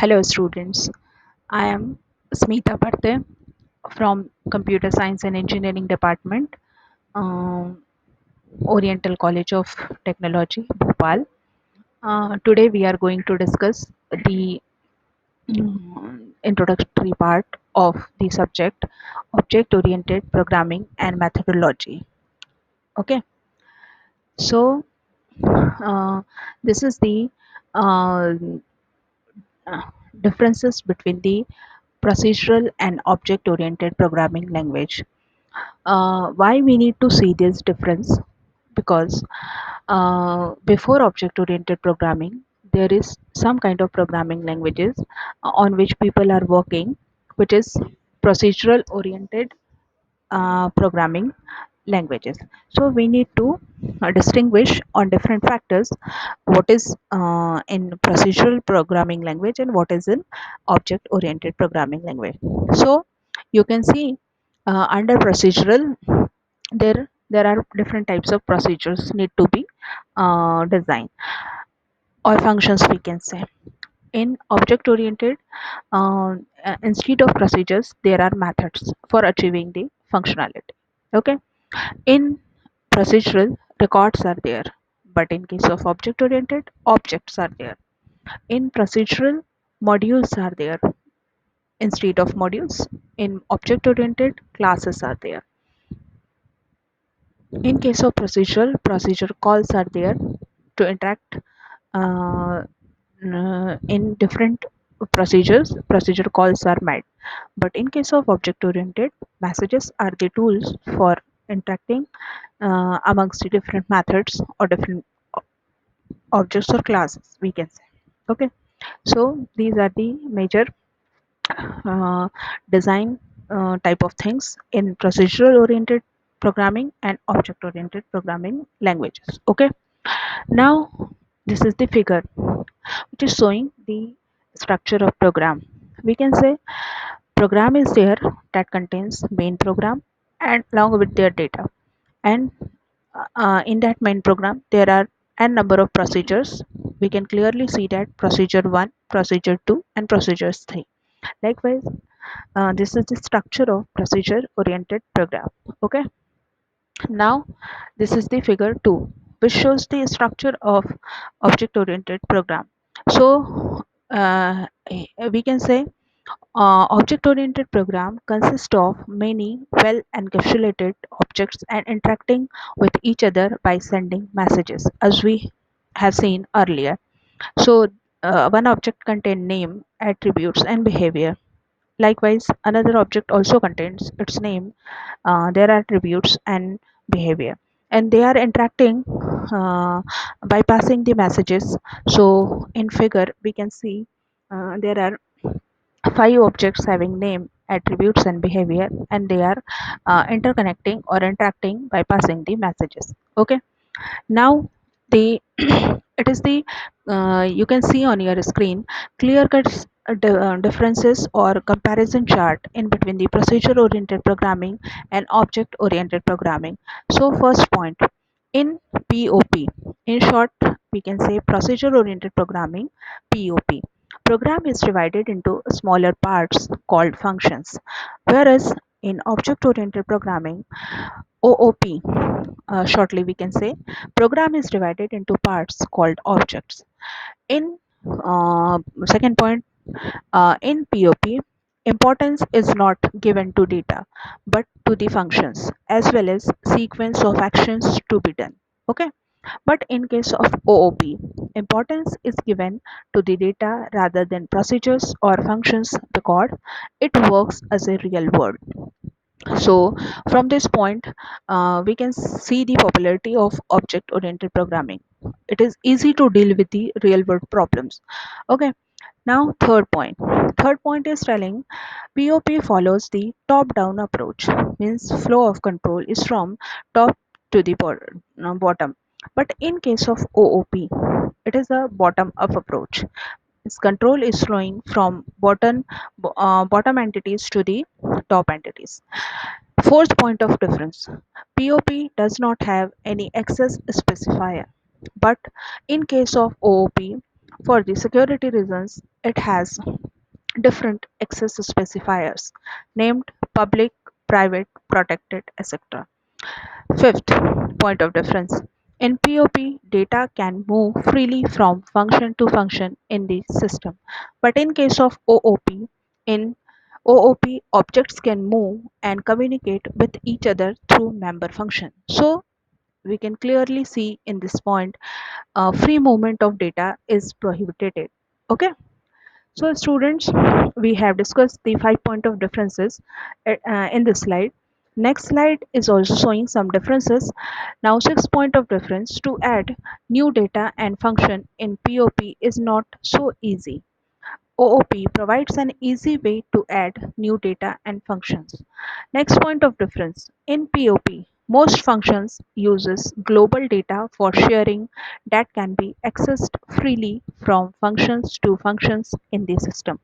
Hello students, I am Smita Parthe from Computer Science and Engineering Department, um, Oriental College of Technology, Bhopal. Today we are going to discuss the introductory part of the subject Object-Oriented Programming and Methodology. Okay, so uh, this is the uh, uh, differences between the procedural and object-oriented programming language. Why we need to see this difference? Because before object-oriented programming, there is some kind of programming languages on which people are working, which is procedural-oriented programming languages. So we need to distinguish on different factors what is in procedural programming language and what is in object oriented programming language. So you can see under procedural there are different types of procedures need to be designed or functions, we can say. In object oriented, instead of procedures there are methods for achieving the functionality. Okay, in procedural, records are there, but in case of object oriented, objects are there. In procedural, modules are there instead of modules. In object oriented, classes are there. In case of procedural, procedure calls are there to interact uh, in different procedures. Procedure calls are made. But in case of object oriented, messages are the tools for interacting amongst the different methods or different objects or classes, we can say. Okay, so these are the major uh, design type of things in procedural oriented programming and object oriented programming languages. Okay, now this is the figure which is showing the structure of program. We can say program is there that contains main program and along with their data, and in that main program there are n number of procedures. We can clearly see that procedure 1, procedure 2 and procedures 3. Likewise, this is the structure of procedure oriented program. Okay, now this is the figure 2 which shows the structure of object oriented program. So we can say object-oriented program consists of many well-encapsulated objects and interacting with each other by sending messages, as we have seen earlier. So, one object contains name, attributes, and behavior. Likewise, another object also contains its name, their attributes, and behavior. And they are interacting by passing the messages. So, in figure, we can see there are 5 objects having name, attributes, and behavior, and they are interconnecting or interacting by passing the messages. Okay, now the it is the you can see on your screen clear cut differences or comparison chart in between the procedure oriented programming and object oriented programming. So first point, in POP, in short we can say procedure oriented programming, POP, program is divided into smaller parts called functions, whereas in object oriented programming, OOP, shortly we can say, program is divided into parts called objects. In second point, in POP, importance is not given to data but to the functions as well as sequence of actions to be done. Okay, but in case of OOP, importance is given to the data rather than procedures or functions because it works as a real world. So from this point, we can see the popularity of object oriented programming. It is easy to deal with the real world problems. Okay, now third point is telling POP follows the top down approach, means flow of control is from top to the bottom. But in case of OOP, it is a bottom up approach. Its control is flowing from bottom entities to the top entities. Fourth point of difference, POP does not have any access specifier, but in case of OOP, For the security reasons, it has different access specifiers named public, private, protected, etc. Fifth point of difference. In POP, data can move freely from function to function in the system. But in case of in OOP, objects can move and communicate with each other through member function. So we can clearly see in this point, free movement of data is prohibited. Okay. So students, we have discussed the 5 point of differences in this slide. Next slide is also showing some differences. Now 6 point of difference: to add new data and function in POP is not so easy. OOP provides an easy way to add new data and functions. Next point of difference: in POP, most functions uses global data for sharing that can be accessed freely from functions to functions in the system.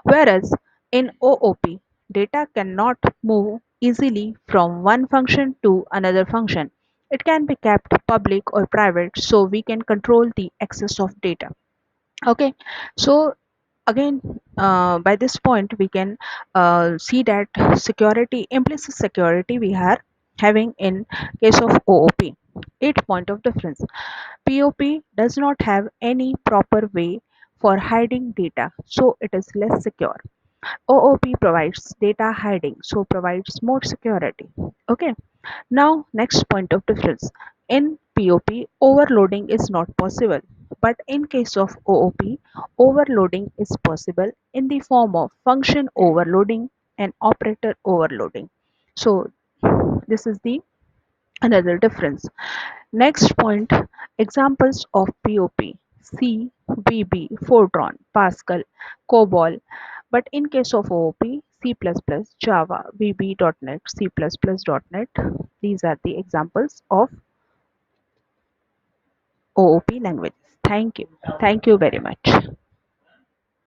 Whereas in OOP, data cannot move easily from one function to another function. It can be kept public or private so we can control the access of data. Okay, so again, by this point we can see that security, implicit security we are having in case of OOP. 8 point of difference: POP does not have any proper way for hiding data, so it is less secure. OOP provides data hiding, so provides more security. Okay. Now, next point of difference. In POP, overloading is not possible, but in case of OOP, overloading is possible in the form of function overloading and operator overloading. So, this is the another difference. Next point: examples of POP: C, VB, Fortran, Pascal, COBOL. But in case of OOP, C++, Java, VB.NET, C++.NET, these are the examples of OOP languages. Thank you. Thank you very much.